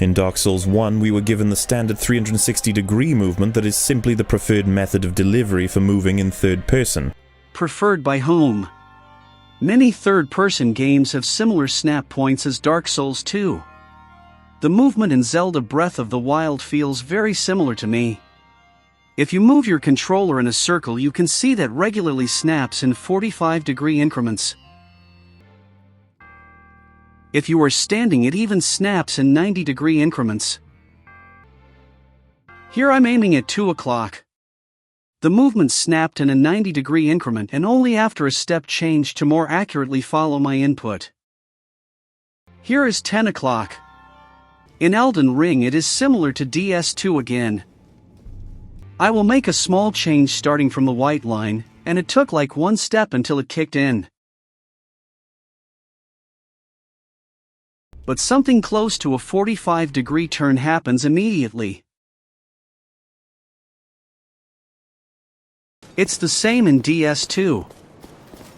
In Dark Souls 1, we were given the standard 360-degree movement that is simply the preferred method of delivery for moving in third person. Preferred by whom? Many third-person games have similar snap points as Dark Souls 2. The movement in Zelda Breath of the Wild feels very similar to me. If you move your controller in a circle, you can see that regularly snaps in 45-degree increments. If you are standing, it even snaps in 90-degree increments. Here I'm aiming at 2 o'clock. The movement snapped in a 90-degree increment and only after a step change to more accurately follow my input. Here is 10 o'clock. In Elden Ring it is similar to DS2 again. I will make a small change starting from the white line, and it took like 1 step until it kicked in. But something close to a 45-degree turn happens immediately. It's the same in DS2.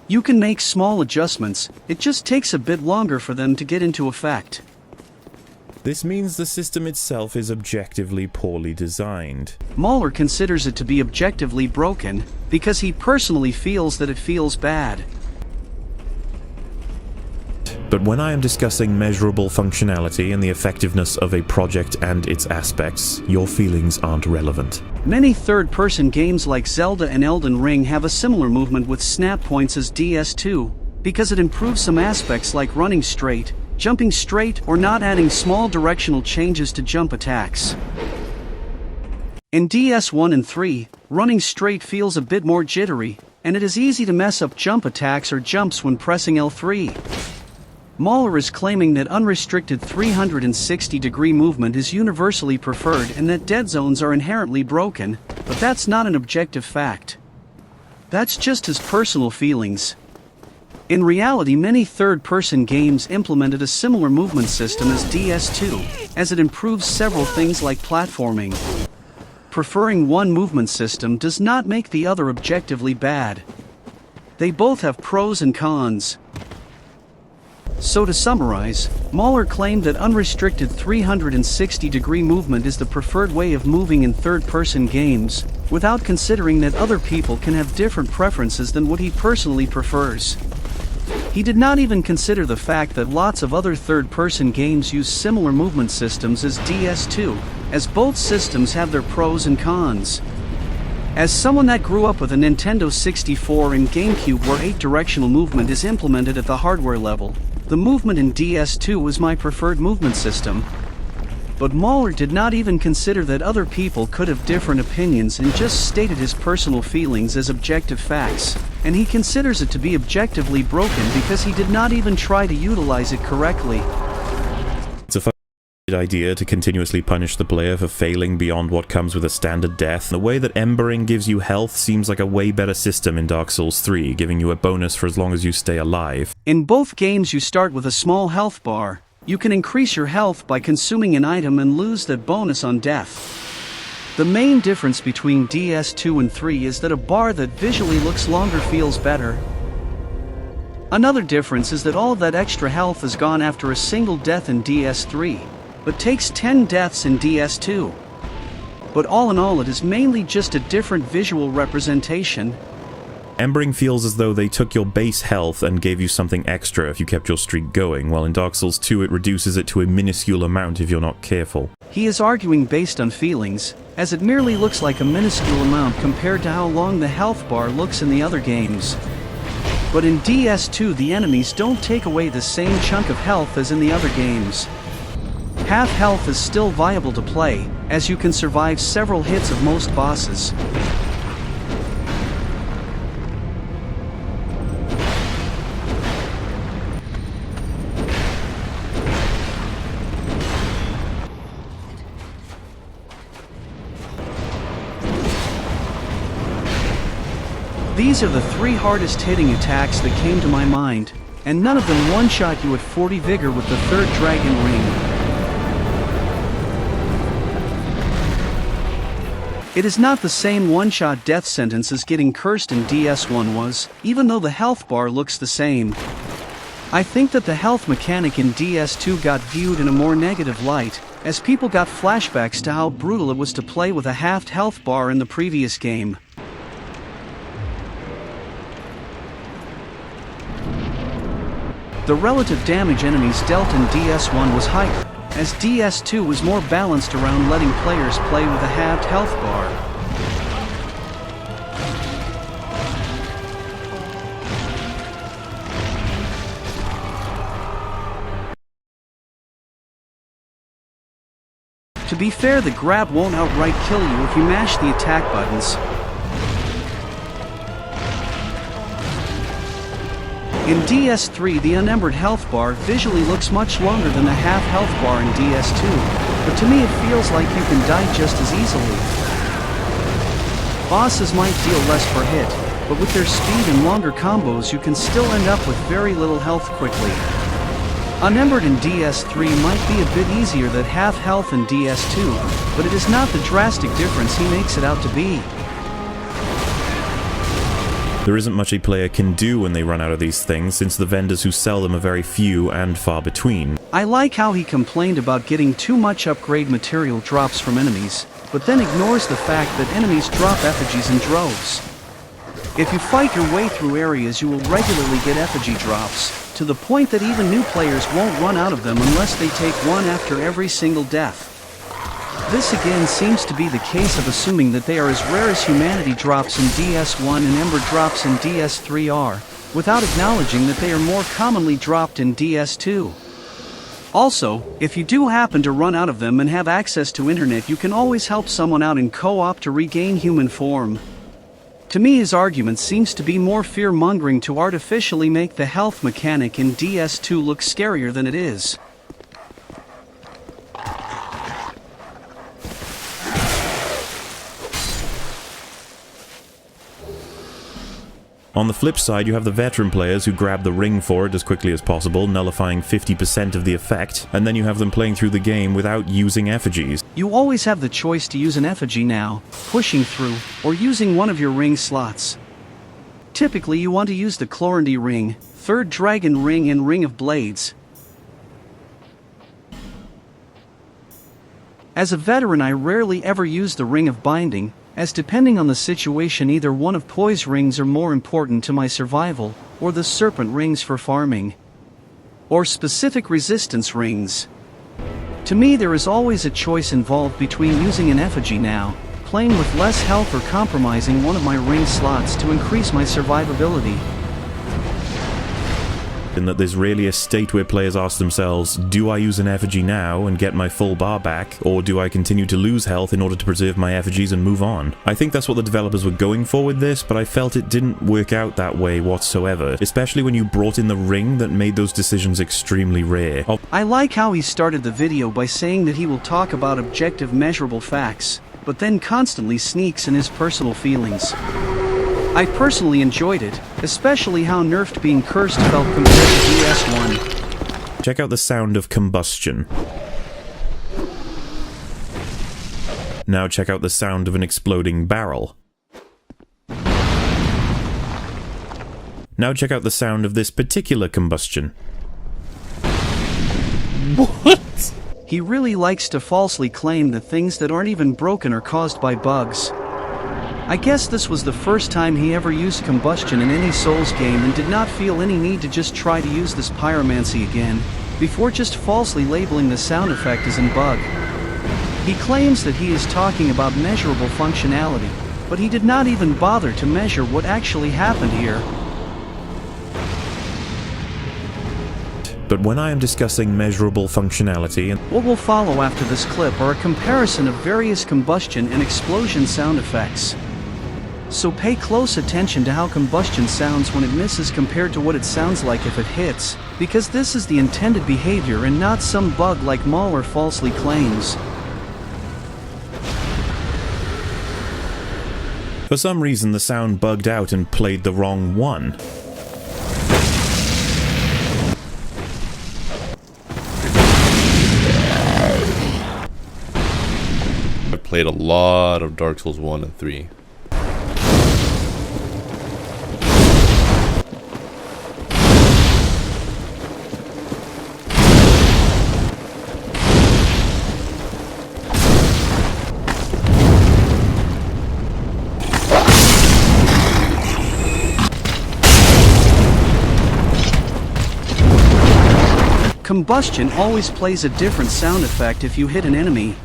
You can make small adjustments, it just takes a bit longer for them to get into effect. This means the system itself is objectively poorly designed. Mahler considers it to be objectively broken, because he personally feels that it feels bad. But when I am discussing measurable functionality and the effectiveness of a project and its aspects, your feelings aren't relevant. Many third-person games like Zelda and Elden Ring have a similar movement with snap points as DS2, because it improves some aspects like running straight, jumping straight, or not adding small directional changes to jump attacks. In DS1 and 3, running straight feels a bit more jittery, and it is easy to mess up jump attacks or jumps when pressing L3. Mahler is claiming that unrestricted 360-degree movement is universally preferred and that dead zones are inherently broken, but that's not an objective fact. That's just his personal feelings. In reality, many third-person games implemented a similar movement system as DS2, as it improves several things like platforming. Preferring one movement system does not make the other objectively bad. They both have pros and cons. So to summarize, Mahler claimed that unrestricted 360-degree movement is the preferred way of moving in third-person games, without considering that other people can have different preferences than what he personally prefers. He did not even consider the fact that lots of other third-person games use similar movement systems as DS2, as both systems have their pros and cons. As someone that grew up with a Nintendo 64 and GameCube where 8-directional movement is implemented at the hardware level, the movement in DS2 was my preferred movement system. But Mahler did not even consider that other people could have different opinions and just stated his personal feelings as objective facts, and he considers it to be objectively broken because he did not even try to utilize it correctly. It's a fucking idea to continuously punish the player for failing beyond what comes with a standard death. The way that embering gives you health seems like a way better system in Dark Souls 3, giving you a bonus for as long as you stay alive. In both games you start with a small health bar. You can increase your health by consuming an item and lose that bonus on death. The main difference between DS2 and 3 is that a bar that visually looks longer feels better. Another difference is that all of that extra health is gone after a single death in DS3, but takes 10 deaths in DS2. But all in all, it is mainly just a different visual representation. Embering feels as though they took your base health and gave you something extra if you kept your streak going, while in Dark Souls 2 it reduces it to a minuscule amount if you're not careful. He is arguing based on feelings, as it merely looks like a minuscule amount compared to how long the health bar looks in the other games. But in DS2 the enemies don't take away the same chunk of health as in the other games. Half health is still viable to play, as you can survive several hits of most bosses. These are the 3 hardest hitting attacks that came to my mind, and none of them one-shot you at 40 vigor with the 3rd dragon ring. It is not the same one-shot death sentence as getting cursed in DS1 was, even though the health bar looks the same. I think that the health mechanic in DS2 got viewed in a more negative light, as people got flashbacks to how brutal it was to play with a halved health bar in the previous game. The relative damage enemies dealt in DS1 was higher, as DS2 was more balanced around letting players play with a halved health bar. To be fair, the grab won't outright kill you if you mash the attack buttons. In DS3, the unembered health bar visually looks much longer than the half health bar in DS2, but to me it feels like you can die just as easily. Bosses might deal less per hit, but with their speed and longer combos you can still end up with very little health quickly. Unembered in DS3 might be a bit easier than half health in DS2, but it is not the drastic difference he makes it out to be. There isn't much a player can do when they run out of these things, since the vendors who sell them are very few and far between. I like how he complained about getting too much upgrade material drops from enemies, but then ignores the fact that enemies drop effigies in droves. If you fight your way through areas, you will regularly get effigy drops, to the point that even new players won't run out of them unless they take one after every single death. This again seems to be the case of assuming that they are as rare as humanity drops in DS1 and Ember drops in DS3 are, without acknowledging that they are more commonly dropped in DS2. Also, if you do happen to run out of them and have access to internet, you can always help someone out in co-op to regain human form. To me, his argument seems to be more fear-mongering to artificially make the health mechanic in DS2 look scarier than it is. On the flip side, you have the veteran players who grab the ring for it as quickly as possible, nullifying 50% of the effect, and then you have them playing through the game without using effigies. You always have the choice to use an effigy now, pushing through, or using one of your ring slots. Typically you want to use the Chlorinde ring, third dragon ring and ring of blades. As a veteran, I rarely ever use the ring of binding, as depending on the situation either one of poise rings are more important to my survival, or the serpent rings for farming. Or specific resistance rings. To me there is always a choice involved between using an effigy now, playing with less health, or compromising one of my ring slots to increase my survivability. In that there's rarely a state where players ask themselves, do I use an effigy now and get my full bar back, or do I continue to lose health in order to preserve my effigies and move on? I think that's what the developers were going for with this, but I felt it didn't work out that way whatsoever, especially when you brought in the ring that made those decisions extremely rare. I like how he started the video by saying that he will talk about objective measurable facts, but then constantly sneaks in his personal feelings. I personally enjoyed it, especially how nerfed being cursed felt compared to DS1. Check out the sound of combustion. Now check out the sound of an exploding barrel. Now check out the sound of this particular combustion. What? He really likes to falsely claim that things that aren't even broken are caused by bugs. I guess this was the first time he ever used combustion in any Souls game and did not feel any need to just try to use this pyromancy again, before just falsely labeling the sound effect as in bug. He claims that he is talking about measurable functionality, but he did not even bother to measure what actually happened here. But when I am discussing measurable functionality, What will follow after this clip are a comparison of various combustion and explosion sound effects. So pay close attention to how combustion sounds when it misses compared to what it sounds like if it hits, because this is the intended behavior and not some bug like Mahler falsely claims. for some reason the sound bugged out and played the wrong one. I played a lot of Dark Souls 1 and 3. Combustion always plays a different sound effect if you hit an enemy.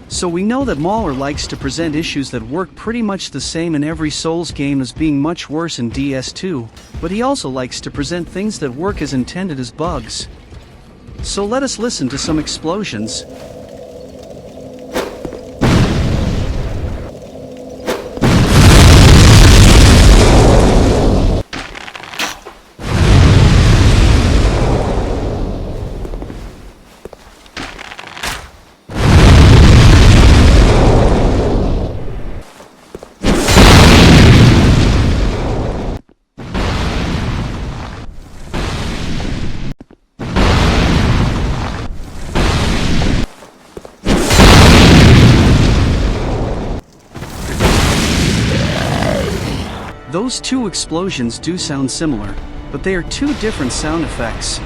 So we know that Mauler likes to present issues that work pretty much the same in every Souls game as being much worse in DS2, but he also likes to present things that work as intended as bugs. So let us listen to some explosions. Those two explosions do sound similar, but they are two different sound effects.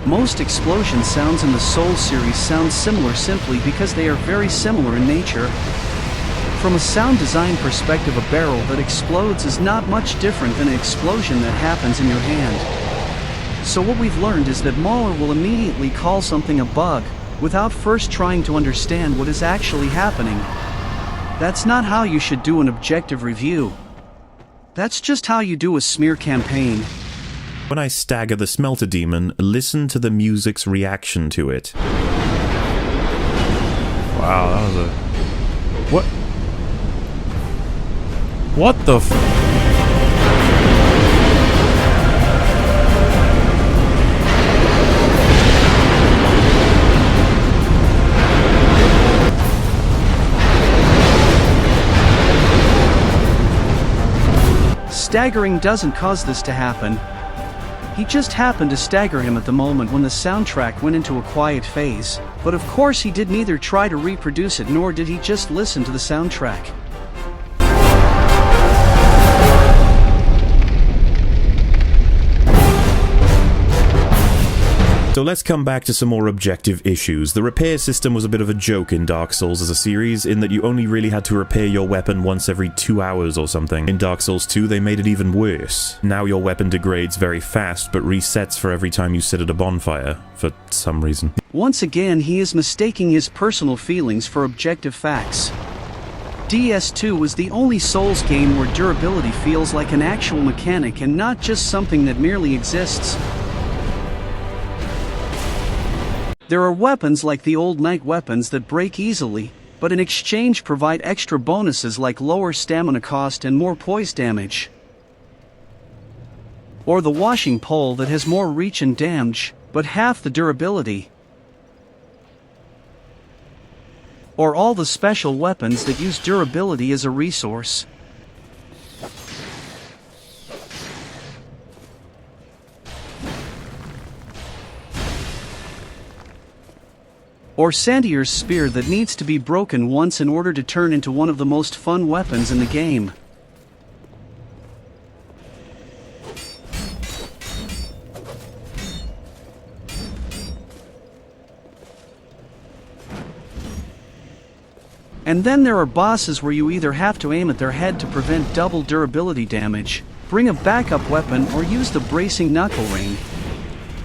Most explosion sounds in the Souls series sound similar simply because they are very similar in nature. From a sound design perspective, a barrel that explodes is not much different than an explosion that happens in your hand. So what we've learned is that Mauler will immediately call something a bug, without first trying to understand what is actually happening. That's not how you should do an objective review. That's just how you do a smear campaign. When I stagger the smelter demon, listen to the music's reaction to it. Wow, that was a... What? What the f... Staggering doesn't cause this to happen. He just happened to stagger him at the moment when the soundtrack went into a quiet phase. But of course he did neither try to reproduce it nor did he just listen to the soundtrack. So let's come back to some more objective issues. The repair system was a bit of a joke in Dark Souls as a series, in that you only really had to repair your weapon once every 2 hours or something. In Dark Souls 2, they made it even worse. Now your weapon degrades very fast, but resets for every time you sit at a bonfire, for some reason. Once again, he is mistaking his personal feelings for objective facts. DS2 was the only Souls game where durability feels like an actual mechanic and not just something that merely exists. There are weapons like the old knight weapons that break easily, but in exchange provide extra bonuses like lower stamina cost and more poise damage. Or the washing pole that has more reach and damage, but half the durability. Or all the special weapons that use durability as a resource. Or Sandier's spear that needs to be broken once in order to turn into one of the most fun weapons in the game. And then there are bosses where you either have to aim at their head to prevent double durability damage, bring a backup weapon, or use the bracing knuckle ring.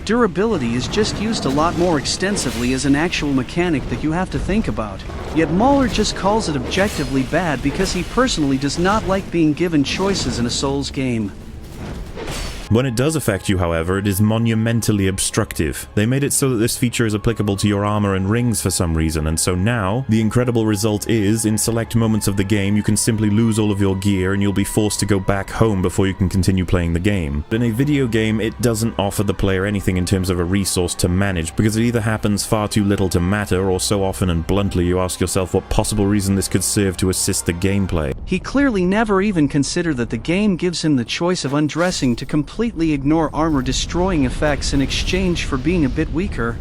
Durability is just used a lot more extensively as an actual mechanic that you have to think about. Yet Mauler just calls it objectively bad because he personally does not like being given choices in a Souls game. When it does affect you, however, it is monumentally obstructive. They made it so that this feature is applicable to your armor and rings for some reason, and so now, the incredible result is, in select moments of the game, you can simply lose all of your gear and you'll be forced to go back home before you can continue playing the game. But in a video game, it doesn't offer the player anything in terms of a resource to manage, because it either happens far too little to matter, or so often and bluntly you ask yourself what possible reason this could serve to assist the gameplay. He clearly never even considered that the game gives him the choice of undressing to completely ignore armor-destroying effects in exchange for being a bit weaker.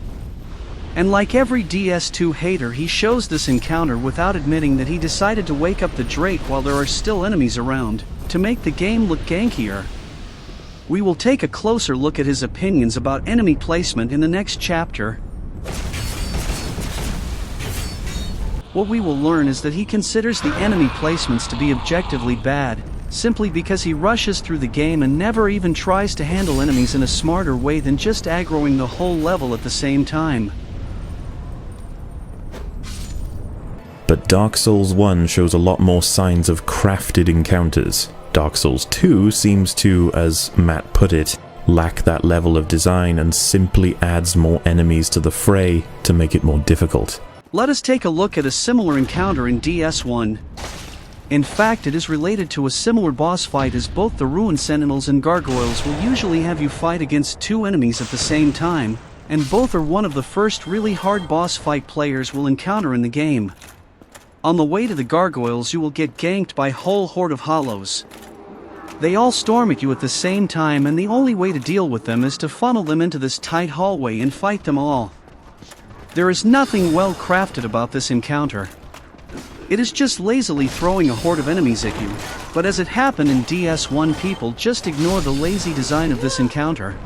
And like every DS2 hater, he shows this encounter without admitting that he decided to wake up the Drake while there are still enemies around, to make the game look gankier. We will take a closer look at his opinions about enemy placement in the next chapter. What we will learn is that he considers the enemy placements to be objectively bad, simply because he rushes through the game and never even tries to handle enemies in a smarter way than just aggroing the whole level at the same time. But Dark Souls 1 shows a lot more signs of crafted encounters. Dark Souls 2 seems to, as Matt put it, lack that level of design and simply adds more enemies to the fray to make it more difficult. Let us take a look at a similar encounter in DS1. In fact, it is related to a similar boss fight, as both the Ruin Sentinels and Gargoyles will usually have you fight against two enemies at the same time, and both are one of the first really hard boss fight players will encounter in the game. On the way to the Gargoyles, you will get ganked by a whole horde of hollows. They all storm at you at the same time, and the only way to deal with them is to funnel them into this tight hallway and fight them all. There is nothing well crafted about this encounter. It is just lazily throwing a horde of enemies at you, but as it happened in DS1, people just ignore the lazy design of this encounter.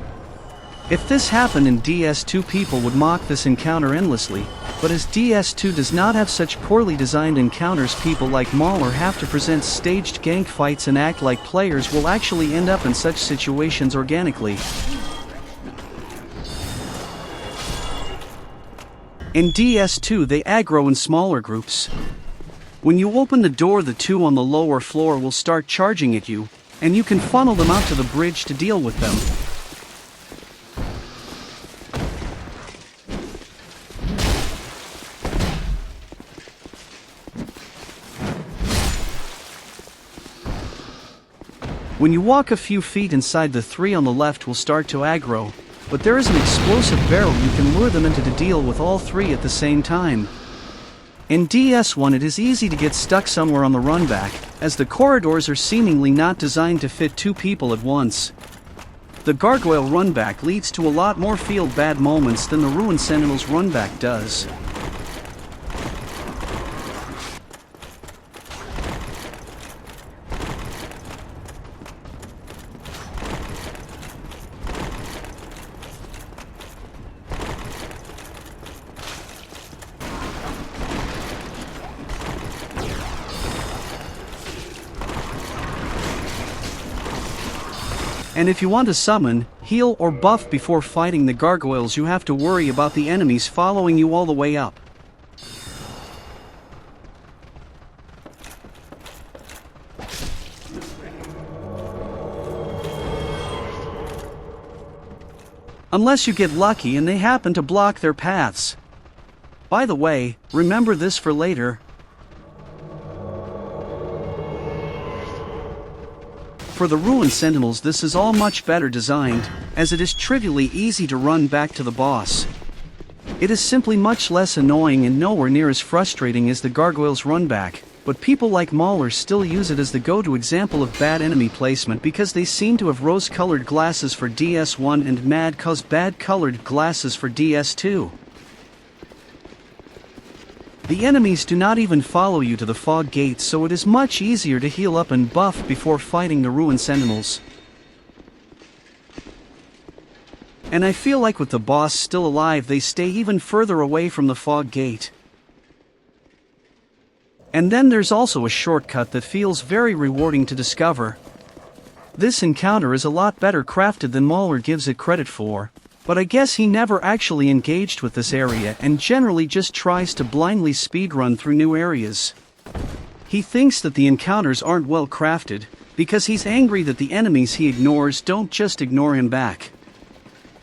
If this happened in DS2, people would mock this encounter endlessly, but as DS2 does not have such poorly designed encounters, people like Mauler have to present staged gank fights and act like players will actually end up in such situations organically. In DS2 they aggro in smaller groups. When you open the door, the two on the lower floor will start charging at you, and you can funnel them out to the bridge to deal with them. When you walk a few feet inside, the three on the left will start to aggro, but there is an explosive barrel you can lure them into to deal with all three at the same time. In DS1 it is easy to get stuck somewhere on the run back, as the corridors are seemingly not designed to fit two people at once. The Gargoyle run back leads to a lot more feel bad moments than the Ruin Sentinel's run back does. And if you want to summon, heal, or buff before fighting the Gargoyles, you have to worry about the enemies following you all the way up. Unless you get lucky and they happen to block their paths. By the way, remember this for later. For the Ruin Sentinels, this is all much better designed, as it is trivially easy to run back to the boss. It is simply much less annoying and nowhere near as frustrating as the Gargoyles run back, but people like Mauler still use it as the go-to example of bad enemy placement, because they seem to have rose-colored glasses for DS1 and Mad cause bad-colored glasses for DS2. The enemies do not even follow you to the fog gates, so it is much easier to heal up and buff before fighting the Ruin Sentinels. And I feel like with the boss still alive, they stay even further away from the fog gate. And then there's also a shortcut that feels very rewarding to discover. This encounter is a lot better crafted than Mauler gives it credit for. But I guess he never actually engaged with this area and generally just tries to blindly speedrun through new areas. He thinks that the encounters aren't well crafted, because he's angry that the enemies he ignores don't just ignore him back.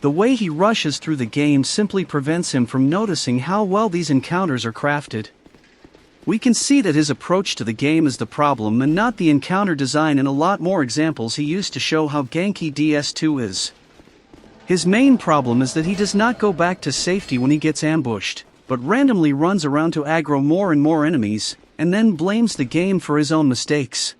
The way he rushes through the game simply prevents him from noticing how well these encounters are crafted. We can see that his approach to the game is the problem and not the encounter design in a lot more examples he used to show how ganky DS2 is. His main problem is that he does not go back to safety when he gets ambushed, but randomly runs around to aggro more and more enemies, and then blames the game for his own mistakes.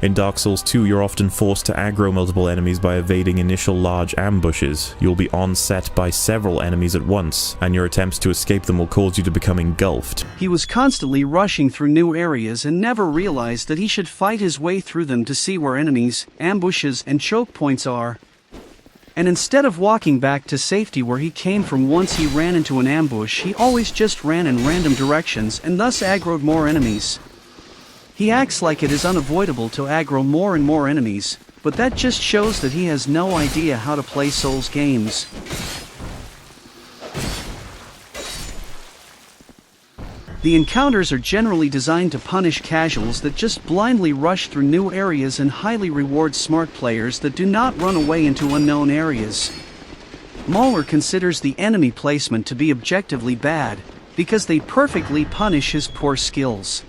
In Dark Souls 2, you're often forced to aggro multiple enemies by evading initial large ambushes. You'll be onset by several enemies at once, and your attempts to escape them will cause you to become engulfed. He was constantly rushing through new areas and never realized that he should fight his way through them to see where enemies, ambushes, and choke points are. And instead of walking back to safety where he came from once he ran into an ambush, he always just ran in random directions and thus aggroed more enemies. He acts like it is unavoidable to aggro more and more enemies, but that just shows that he has no idea how to play Souls games. The encounters are generally designed to punish casuals that just blindly rush through new areas and highly reward smart players that do not run away into unknown areas. Mauler considers the enemy placement to be objectively bad, because they perfectly punish his poor skills.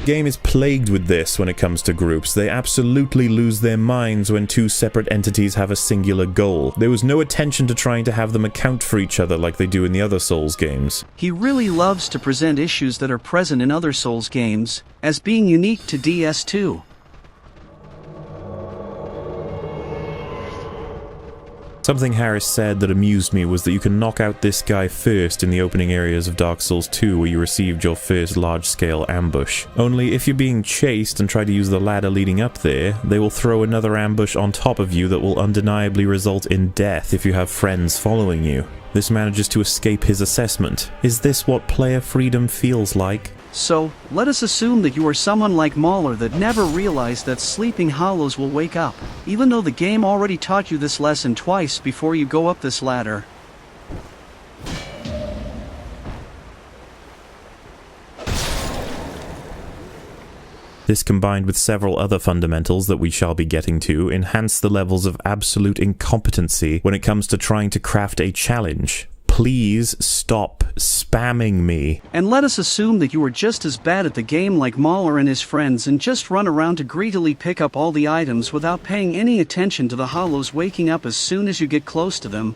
The game is plagued with this when it comes to groups. They absolutely lose their minds when two separate entities have a singular goal. There was no attention to trying to have them account for each other like they do in the other Souls games. He really loves to present issues that are present in other Souls games as being unique to DS2. Something Harris said that amused me was that you can knock out this guy first in the opening areas of Dark Souls 2 where you received your first large-scale ambush. Only if you're being chased and try to use the ladder leading up there, they will throw another ambush on top of you that will undeniably result in death if you have friends following you. This manages to escape his assessment. Is this what player freedom feels like? So, let us assume that you are someone like Mauler that never realized that sleeping hollows will wake up, even though the game already taught you this lesson twice before you go up this ladder. This, combined with several other fundamentals that we shall be getting to, enhance the levels of absolute incompetency when it comes to trying to craft a challenge. Please stop spamming me. And let us assume that you are just as bad at the game like Mauler and his friends and just run around to greedily pick up all the items without paying any attention to the hollows waking up as soon as you get close to them.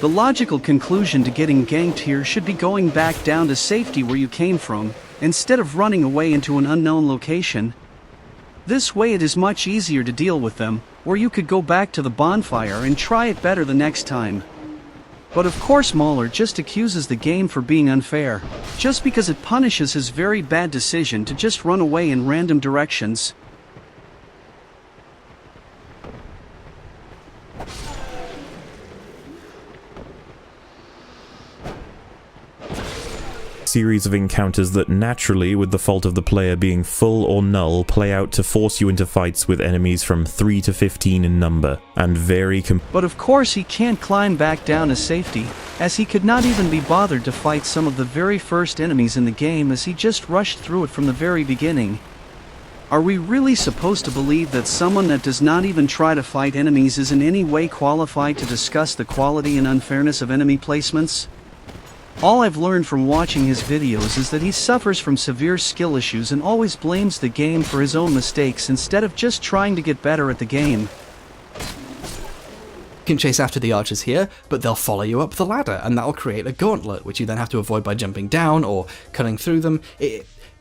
The logical conclusion to getting ganked here should be going back down to safety where you came from, instead of running away into an unknown location. This way it is much easier to deal with them, or you could go back to the bonfire and try it better the next time. But of course Mauler just accuses the game for being unfair, just because it punishes his very bad decision to just run away in random directions. Series of encounters that naturally, with the fault of the player being full or null, play out to force you into fights with enemies from 3 to 15 in number, and vary But of course he can't climb back down to safety, as he could not even be bothered to fight some of the very first enemies in the game as he just rushed through it from the very beginning. Are we really supposed to believe that someone that does not even try to fight enemies is in any way qualified to discuss the quality and unfairness of enemy placements? All I've learned from watching his videos is that he suffers from severe skill issues and always blames the game for his own mistakes instead of just trying to get better at the game. You can chase after the archers here, but they'll follow you up the ladder, and that'll create a gauntlet, which you then have to avoid by jumping down or cutting through them.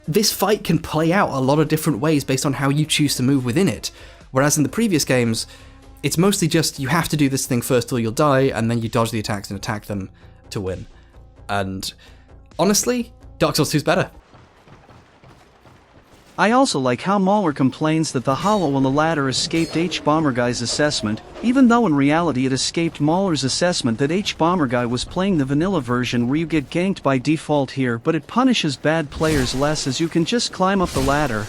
This fight can play out a lot of different ways based on how you choose to move within it, whereas in the previous games, it's mostly just you have to do this thing first or you'll die, and then you dodge the attacks and attack them to win. And honestly, Dark Souls 2's better. I also like how Mauler complains that the hollow on the ladder escaped H-Bomberguy's assessment, even though in reality it escaped Mauler's assessment that H-Bomberguy was playing the vanilla version where you get ganked by default here, but it punishes bad players less as you can just climb up the ladder.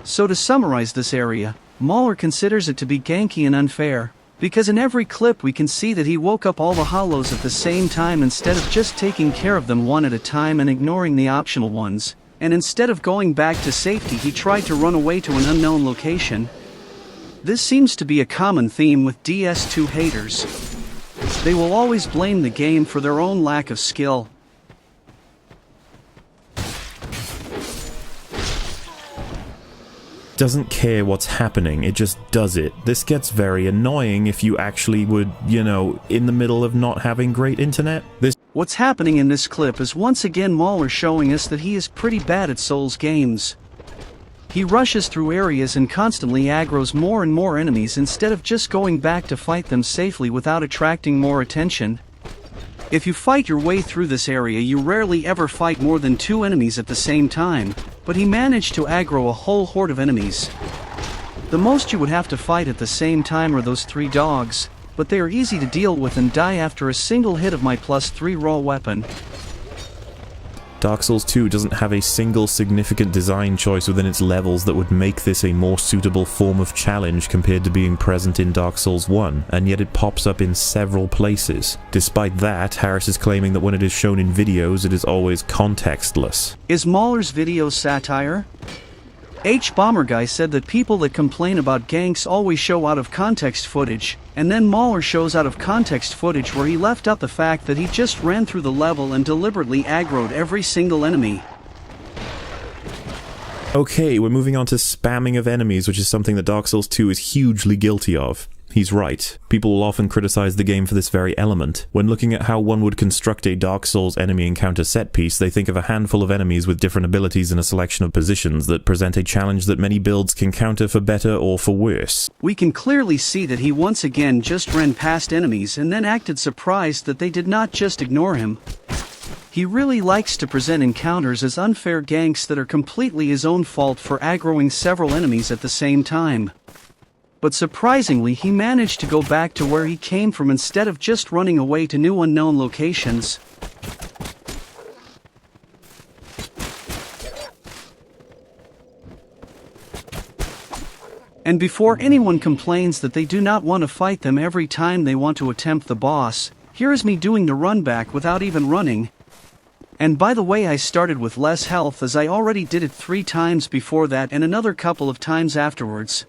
So to summarize this area, Mauler considers it to be ganky and unfair, because in every clip we can see that he woke up all the hollows at the same time instead of just taking care of them one at a time and ignoring the optional ones, and instead of going back to safety he tried to run away to an unknown location. This seems to be a common theme with DS2 haters. They will always blame the game for their own lack of skill. doesn't care what's happening, it just does it. This gets very annoying if you actually would, you know, in the middle of not having great internet. What's happening in this clip is once again Mauler showing us that he is pretty bad at Souls games. He rushes through areas and constantly aggroes more and more enemies instead of just going back to fight them safely without attracting more attention. If you fight your way through this area, you rarely ever fight more than 2 enemies at the same time, but he managed to aggro a whole horde of enemies. The most you would have to fight at the same time are those 3 dogs, but they are easy to deal with and die after a single hit of my +3 raw weapon. Dark Souls 2 doesn't have a single significant design choice within its levels that would make this a more suitable form of challenge compared to being present in Dark Souls 1, and yet it pops up in several places. Despite that, Harris is claiming that when it is shown in videos, it is always contextless. Is Mauler's video satire? Bomber Guy said that people that complain about ganks always show out of context footage, and then Mauler shows out of context footage where he left out the fact that he just ran through the level and deliberately aggroed every single enemy. Okay, we're moving on to spamming of enemies, which is something that Dark Souls 2 is hugely guilty of. He's right. People will often criticize the game for this very element. When looking at how one would construct a Dark Souls enemy encounter set piece, they think of a handful of enemies with different abilities and a selection of positions that present a challenge that many builds can counter for better or for worse. We can clearly see that he once again just ran past enemies and then acted surprised that they did not just ignore him. He really likes to present encounters as unfair ganks that are completely his own fault for aggroing several enemies at the same time. But surprisingly, he managed to go back to where he came from instead of just running away to new unknown locations. And before anyone complains that they do not want to fight them every time they want to attempt the boss, here is me doing the run back without even running. And by the way, I started with less health as I already did it 3 times before that and another couple of times afterwards.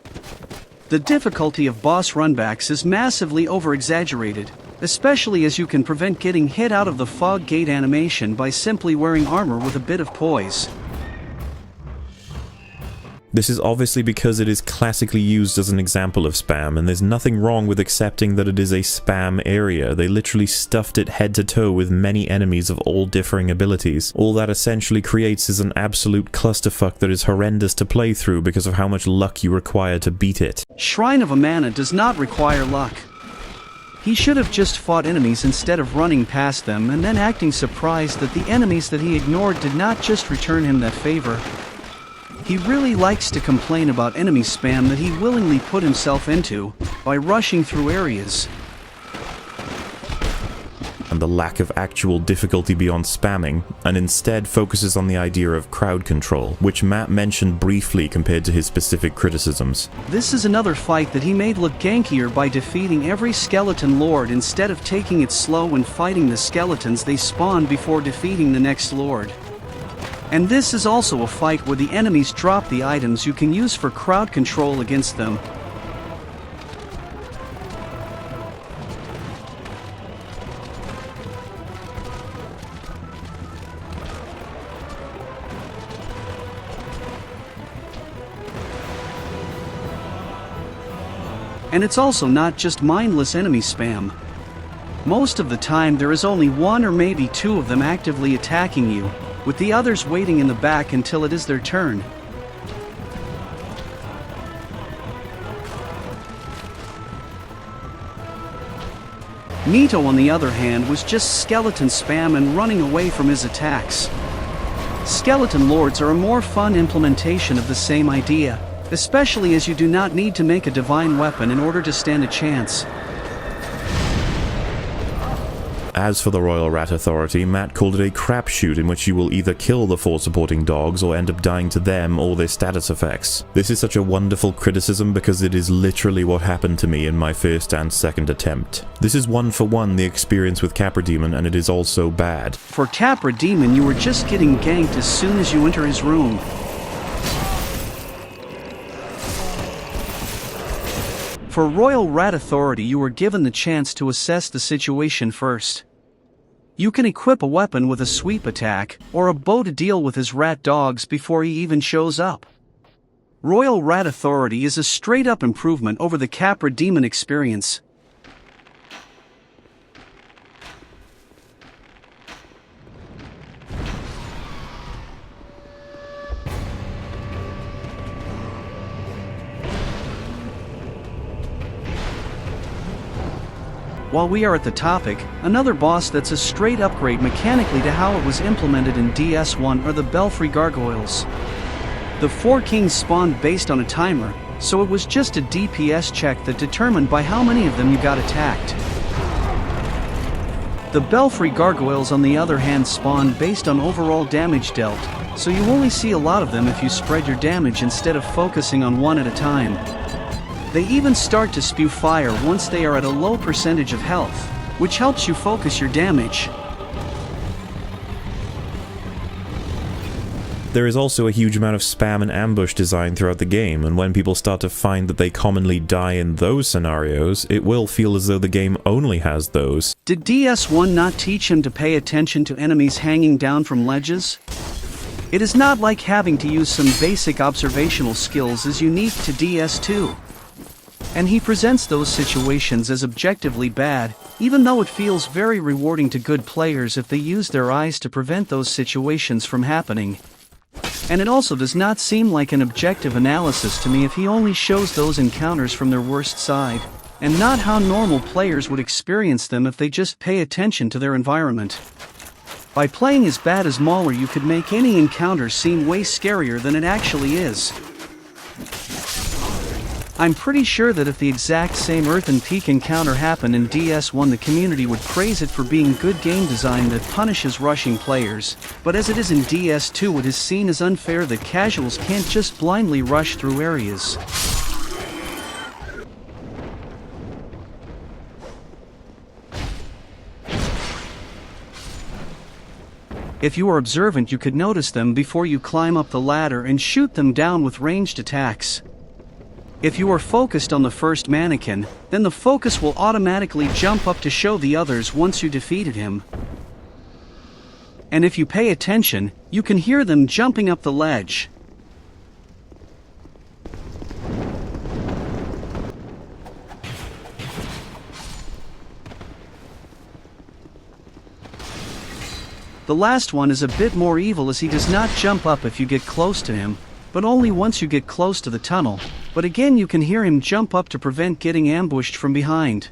The difficulty of boss runbacks is massively over-exaggerated, especially as you can prevent getting hit out of the fog gate animation by simply wearing armor with a bit of poise. This is obviously because it is classically used as an example of spam, and there's nothing wrong with accepting that it is a spam area. They literally stuffed it head to toe with many enemies of all differing abilities. All that essentially creates is an absolute clusterfuck that is horrendous to play through because of how much luck you require to beat it. Shrine of Amana does not require luck. He should have just fought enemies instead of running past them and then acting surprised that the enemies that he ignored did not just return him that favor. He really likes to complain about enemy spam that he willingly put himself into by rushing through areas. And the lack of actual difficulty beyond spamming, and instead focuses on the idea of crowd control, which Matt mentioned briefly compared to his specific criticisms. This is another fight that he made look gankier by defeating every skeleton lord instead of taking it slow and fighting the skeletons they spawn before defeating the next lord. And this is also a fight where the enemies drop the items you can use for crowd control against them. And it's also not just mindless enemy spam. Most of the time there is only 1 or maybe 2 of them actively attacking you, with the others waiting in the back until it is their turn. Nito, on the other hand, was just skeleton spam and running away from his attacks. Skeleton lords are a more fun implementation of the same idea, especially as you do not need to make a divine weapon in order to stand a chance. As for the Royal Rat Authority, Matt called it a crapshoot in which you will either kill the 4 supporting dogs or end up dying to them or their status effects. This is such a wonderful criticism because it is literally what happened to me in my first and second attempt. This is 1-for-1 the experience with Capra Demon, and it is also bad. For Capra Demon, you were just getting ganked as soon as you enter his room. For Royal Rat Authority, you were given the chance to assess the situation first. You can equip a weapon with a sweep attack, or a bow to deal with his rat dogs before he even shows up. Royal Rat Authority is a straight-up improvement over the Capra Demon experience. While we are at the topic, another boss that's a straight upgrade mechanically to how it was implemented in DS1 are the Belfry Gargoyles. The 4 kings spawned based on a timer, so it was just a DPS check that determined by how many of them you got attacked. The Belfry gargoyles on the other hand spawn based on overall damage dealt, so you only see a lot of them if you spread your damage instead of focusing on one at a time. They even start to spew fire once they are at a low percentage of health, which helps you focus your damage. There is also a huge amount of spam and ambush design throughout the game, and when people start to find that they commonly die in those scenarios, it will feel as though the game only has those. Did DS1 not teach him to pay attention to enemies hanging down from ledges? It is not like having to use some basic observational skills is unique to DS2. And he presents those situations as objectively bad, even though it feels very rewarding to good players if they use their eyes to prevent those situations from happening. And it also does not seem like an objective analysis to me if he only shows those encounters from their worst side, and not how normal players would experience them if they just pay attention to their environment. By playing as bad as Mauler, you could make any encounter seem way scarier than it actually is. I'm pretty sure that if the exact same Earthen Peak encounter happened in DS1, the community would praise it for being good game design that punishes rushing players, but as it is in DS2, it is seen as unfair that casuals can't just blindly rush through areas. If you are observant, you could notice them before you climb up the ladder and shoot them down with ranged attacks. If you are focused on the first mannequin, then the focus will automatically jump up to show the others once you defeated him. And if you pay attention, you can hear them jumping up the ledge. The last one is a bit more evil as he does not jump up if you get close to him, but only once you get close to the tunnel, but again you can hear him jump up to prevent getting ambushed from behind.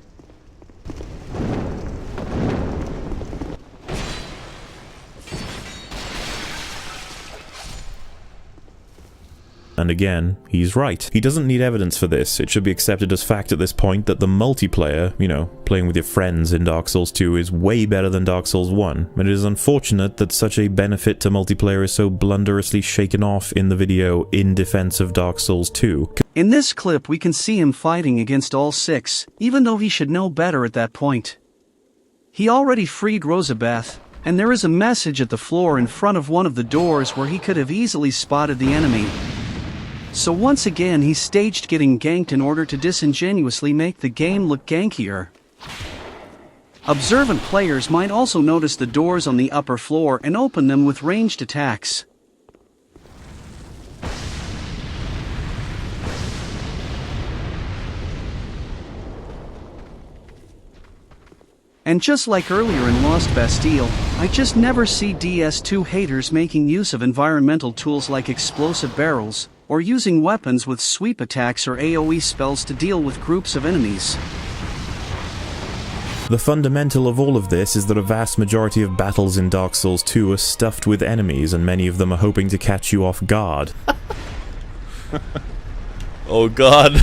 And again, he's right. He doesn't need evidence for this. It should be accepted as fact at this point that the multiplayer, playing with your friends in Dark Souls 2 is way better than Dark Souls 1, and it is unfortunate that such a benefit to multiplayer is so blunderously shaken off in the video in defense of Dark Souls 2. In this clip we can see him fighting against all 6, even though he should know better at that point. He already freed Rosabeth, and there is a message at the floor in front of one of the doors where he could have easily spotted the enemy. So once again he staged getting ganked in order to disingenuously make the game look gankier. Observant players might also notice the doors on the upper floor and open them with ranged attacks. And just like earlier in Lost Bastille, I just never see DS2 haters making use of environmental tools like explosive barrels, or using weapons with sweep attacks or AoE spells to deal with groups of enemies. The fundamental of all of this is that a vast majority of battles in Dark Souls 2 are stuffed with enemies, and many of them are hoping to catch you off guard. Oh god.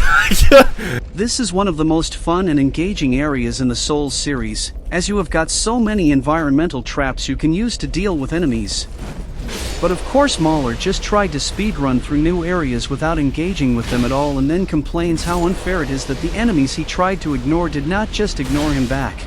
This is one of the most fun and engaging areas in the Souls series, as you have got so many environmental traps you can use to deal with enemies. But of course Mauler just tried to speedrun through new areas without engaging with them at all, and then complains how unfair it is that the enemies he tried to ignore did not just ignore him back.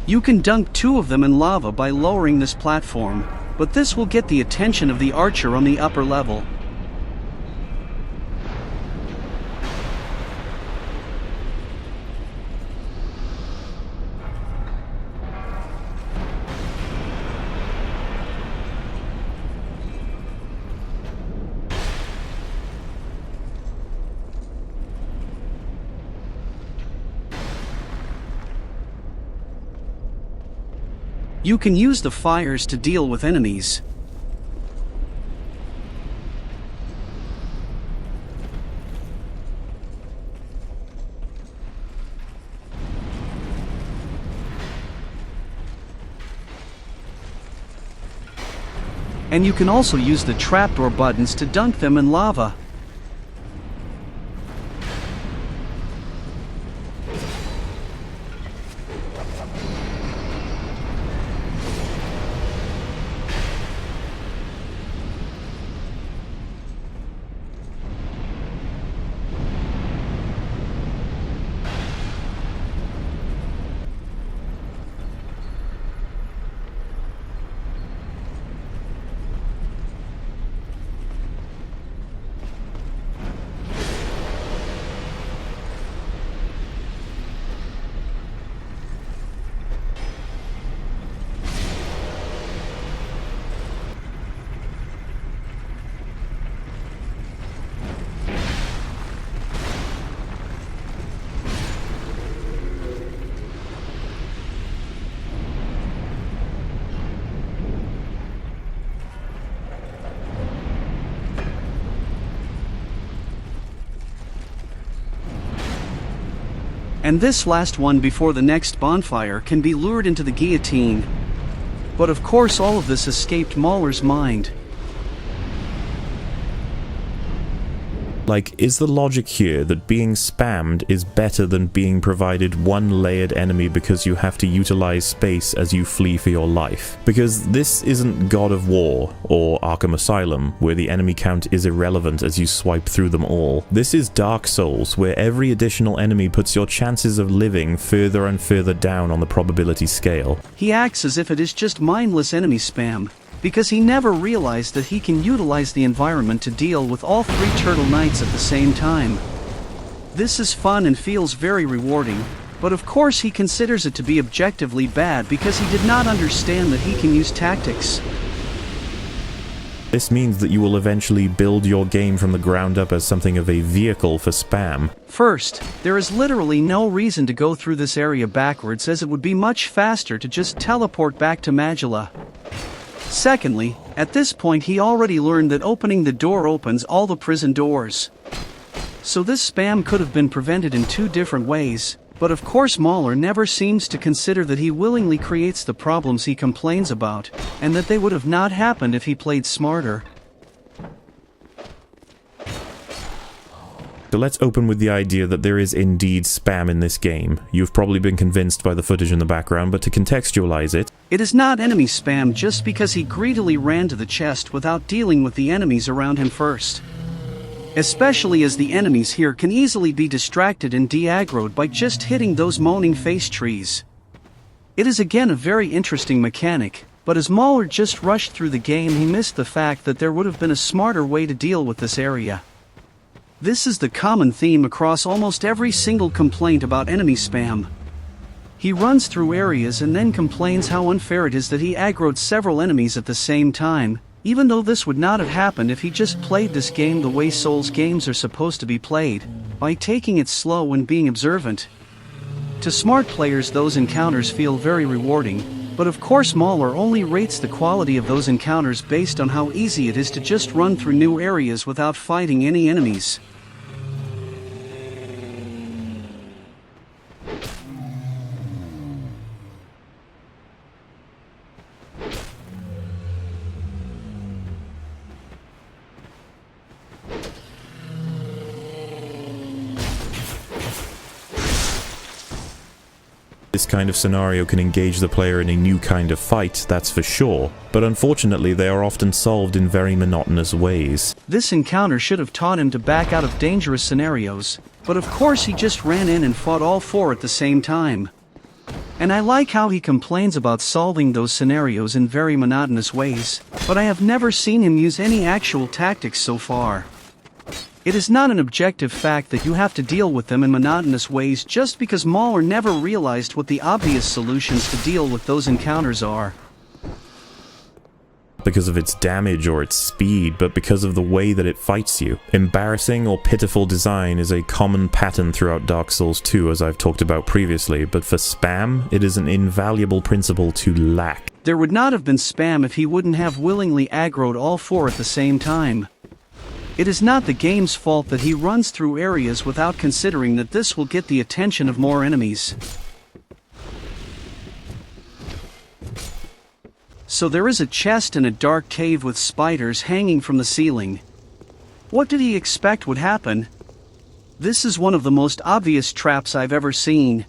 You can dunk 2 of them in lava by lowering this platform, but this will get the attention of the archer on the upper level. You can use the fires to deal with enemies. And you can also use the trapdoor buttons to dunk them in lava. And this last one before the next bonfire can be lured into the guillotine. But of course all of this escaped Mauler's mind. Like, is the logic here that being spammed is better than being provided one layered enemy because you have to utilize space as you flee for your life? Because this isn't God of War or Arkham Asylum, where the enemy count is irrelevant as you swipe through them all. This is Dark Souls, where every additional enemy puts your chances of living further and further down on the probability scale. He acts as if it is just mindless enemy spam, because he never realized that he can utilize the environment to deal with all 3 Turtle Knights at the same time. This is fun and feels very rewarding, but of course he considers it to be objectively bad because he did not understand that he can use tactics. This means that you will eventually build your game from the ground up as something of a vehicle for spam. First, there is literally no reason to go through this area backwards, as it would be much faster to just teleport back to Magilla. Secondly, at this point he already learned that opening the door opens all the prison doors. So this spam could have been prevented in 2 different ways, but of course Mauler never seems to consider that he willingly creates the problems he complains about, and that they would have not happened if he played smarter. So let's open with the idea that there is indeed spam in this game. You've probably been convinced by the footage in the background, but to contextualize it, it is not enemy spam just because he greedily ran to the chest without dealing with the enemies around him first. Especially as the enemies here can easily be distracted and de-aggroed by just hitting those moaning face trees. It is again a very interesting mechanic, but as Mauler just rushed through the game he missed the fact that there would have been a smarter way to deal with this area. This is the common theme across almost every single complaint about enemy spam. He runs through areas and then complains how unfair it is that he aggroed several enemies at the same time, even though this would not have happened if he just played this game the way Souls games are supposed to be played, by taking it slow and being observant. To smart players those encounters feel very rewarding, but of course Mauler only rates the quality of those encounters based on how easy it is to just run through new areas without fighting any enemies. This kind of scenario can engage the player in a new kind of fight, that's for sure, but unfortunately they are often solved in very monotonous ways. This encounter should have taught him to back out of dangerous scenarios, but of course he just ran in and fought all 4 at the same time. And I like how he complains about solving those scenarios in very monotonous ways, but I have never seen him use any actual tactics so far. It is not an objective fact that you have to deal with them in monotonous ways just because Mauler never realized what the obvious solutions to deal with those encounters are. Because of its damage or its speed, but because of the way that it fights you. Embarrassing or pitiful design is a common pattern throughout Dark Souls 2, as I've talked about previously, but for spam, it is an invaluable principle to lack. There would not have been spam if he wouldn't have willingly aggroed all 4 at the same time. It is not the game's fault that he runs through areas without considering that this will get the attention of more enemies. So there is a chest in a dark cave with spiders hanging from the ceiling. What did he expect would happen? This is one of the most obvious traps I've ever seen.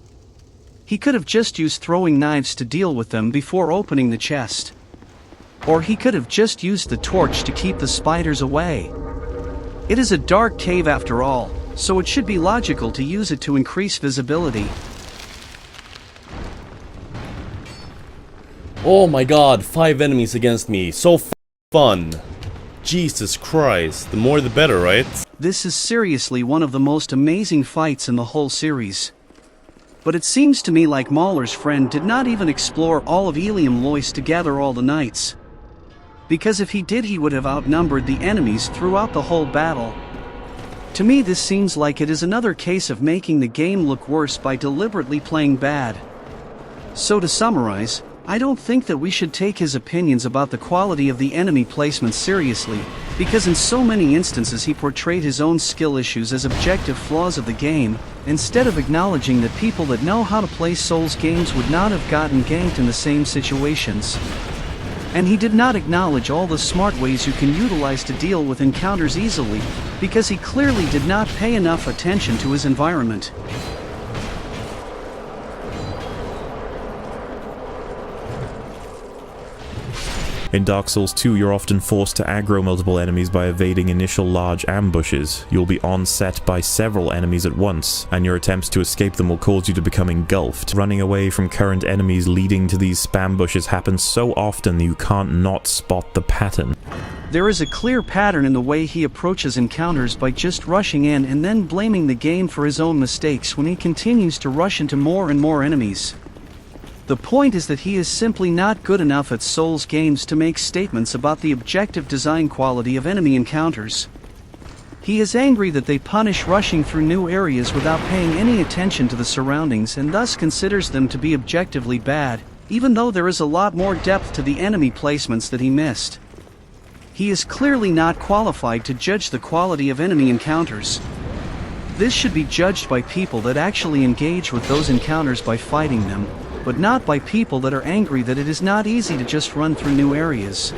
He could have just used throwing knives to deal with them before opening the chest. Or he could have just used the torch to keep the spiders away. It is a dark cave after all, so it should be logical to use it to increase visibility. Oh my god, 5 enemies against me. So fun. Jesus Christ. The more the better, right? This is seriously one of the most amazing fights in the whole series. But it seems to me like Mauler's friend did not even explore all of Ilium Lois to gather all the knights. Because if he did, he would have outnumbered the enemies throughout the whole battle. To me, this seems like it is another case of making the game look worse by deliberately playing bad. So to summarize, I don't think that we should take his opinions about the quality of the enemy placement seriously, because in so many instances he portrayed his own skill issues as objective flaws of the game, instead of acknowledging that people that know how to play Souls games would not have gotten ganked in the same situations. And he did not acknowledge all the smart ways you can utilize to deal with encounters easily, because he clearly did not pay enough attention to his environment. In Dark Souls 2, you're often forced to aggro multiple enemies by evading initial large ambushes. You'll be onset by several enemies at once, and your attempts to escape them will cause you to become engulfed. Running away from current enemies leading to these spam bushes happens so often that you can't not spot the pattern. There is a clear pattern in the way he approaches encounters by just rushing in and then blaming the game for his own mistakes when he continues to rush into more and more enemies. The point is that he is simply not good enough at Souls games to make statements about the objective design quality of enemy encounters. He is angry that they punish rushing through new areas without paying any attention to the surroundings and thus considers them to be objectively bad, even though there is a lot more depth to the enemy placements that he missed. He is clearly not qualified to judge the quality of enemy encounters. This should be judged by people that actually engage with those encounters by fighting them, but not by people that are angry that it is not easy to just run through new areas.